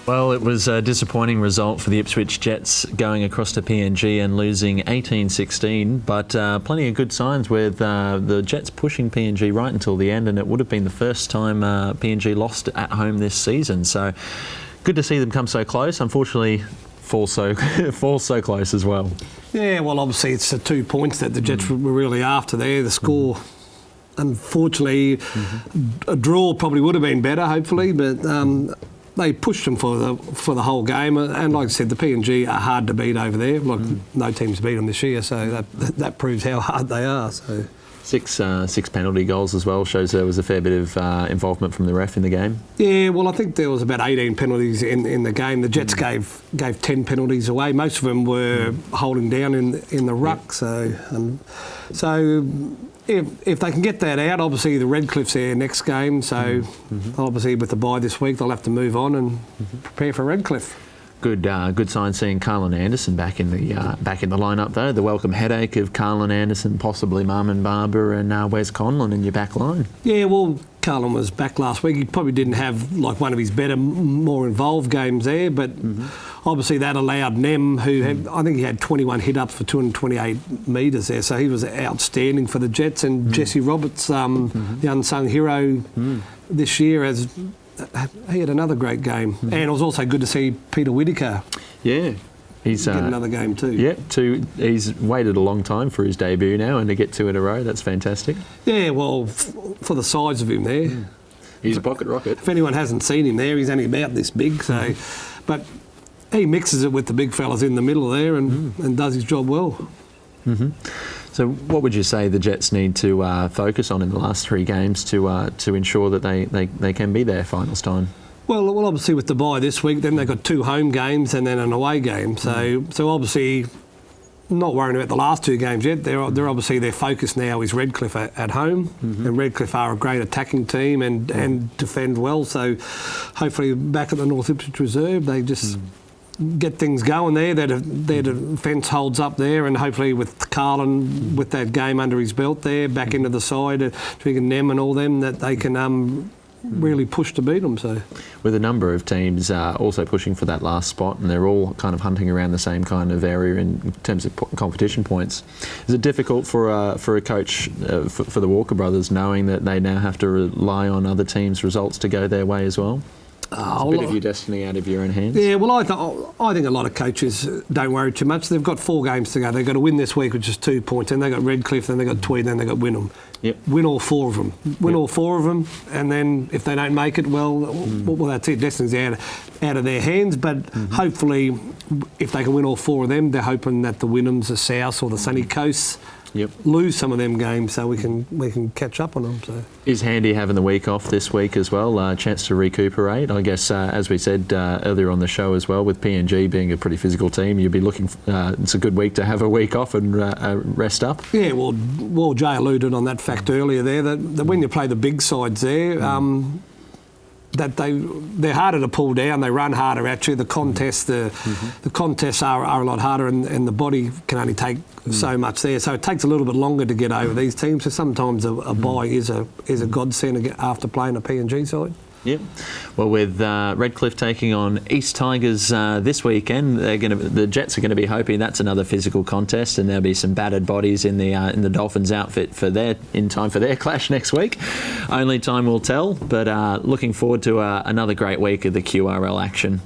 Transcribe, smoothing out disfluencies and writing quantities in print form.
Well, it was a disappointing result for the Ipswich Jets going across to PNG and losing 18-16, but plenty of good signs with the Jets pushing PNG right until the end, and it would have been the first time PNG lost at home this season. So good to see them come so close. Unfortunately, fall so close as well. Yeah, well, obviously it's the 2 points that the Jets were really after there. The score, unfortunately, a draw probably would have been better, hopefully, but they pushed them for the whole game, and like I said, the PNG are hard to beat over there. Like no teams beat them this year, so that proves how hard they are. So six penalty goals as well, shows there was a fair bit of involvement from the ref in the game. Yeah, well, I think there was about 18 penalties in the game. The Jets gave 10 penalties away. Most of them were holding down in the ruck. So if they can get that out, obviously the Redcliffe's their next game, so obviously with the bye this week they'll have to move on and prepare for Redcliffe. Good sign seeing Carlin Anderson back in the lineup though. The welcome headache of Carlin Anderson, possibly Marmon Barber and Wes Conlon in your back line. Yeah, well, Carlin was back last week. He probably didn't have like one of his better, more involved games there, but obviously that allowed Nem, who had, I think he had 21 hit-ups for 228 metres there, so he was outstanding for the Jets. And Jesse Roberts, the unsung hero this year, he had another great game. And it was also good to see Peter Whittaker. Yeah. He's get another game too. Yeah, he's waited a long time for his debut now, and to get 2 in a row, that's fantastic. Yeah, well, for the size of him there. He's a pocket rocket. If anyone hasn't seen him there, he's only about this big, so... But he mixes it with the big fellas in the middle there and does his job well. So what would you say the Jets need to focus on in the last 3 games to ensure that they can be there finals time? Well, obviously with the bye this week, then they've got 2 home games and then an away game. So obviously not worrying about the last 2 games yet. They're obviously their focus now is Redcliffe at home, and Redcliffe are a great attacking team and defend well. So hopefully back at the North Ipswich Reserve, they just get things going there. Their defence holds up there, and hopefully with Carlin, with that game under his belt there, back into the side, Trigan Nem and all them, that they can really push to beat them. So, with a number of teams also pushing for that last spot, and they're all kind of hunting around the same kind of area in terms of competition points, is it difficult for a coach for the Walker brothers, knowing that they now have to rely on other teams' results to go their way as well? It's a bit of your destiny out of your own hands. Yeah, well, I think a lot of coaches don't worry too much. They've got 4 games to go. They've got to win this week, which is 2 points. Then they've got Redcliffe, then they've got Tweed, then they've got Wynnum. Yep. Win all 4 of them. Win all 4 of them, and then if they don't make it, well, that's it. Destiny's out of their hands. But hopefully, if they can win all 4 of them, they're hoping that the Wynnums, the South, or the Sunny Coasts lose some of them games, so we can catch up on them. So is handy having the week off this week as well, a chance to recuperate. I guess as we said earlier on the show as well, with PNG being a pretty physical team, you'd be looking. It's a good week to have a week off and rest up. Yeah, well, Jay alluded on that fact earlier there that when you play the big sides there. That they're harder to pull down. They run harder at you. The contests, the contests are a lot harder, and the body can only take so much there. So it takes a little bit longer to get over these teams. So sometimes a bye is a godsend after playing a PNG side. Yep. Well, with Redcliffe taking on East Tigers this weekend, the Jets are going to be hoping that's another physical contest, and there'll be some battered bodies in the Dolphins outfit in time for their clash next week. Only time will tell, but looking forward to another great week of the QRL action.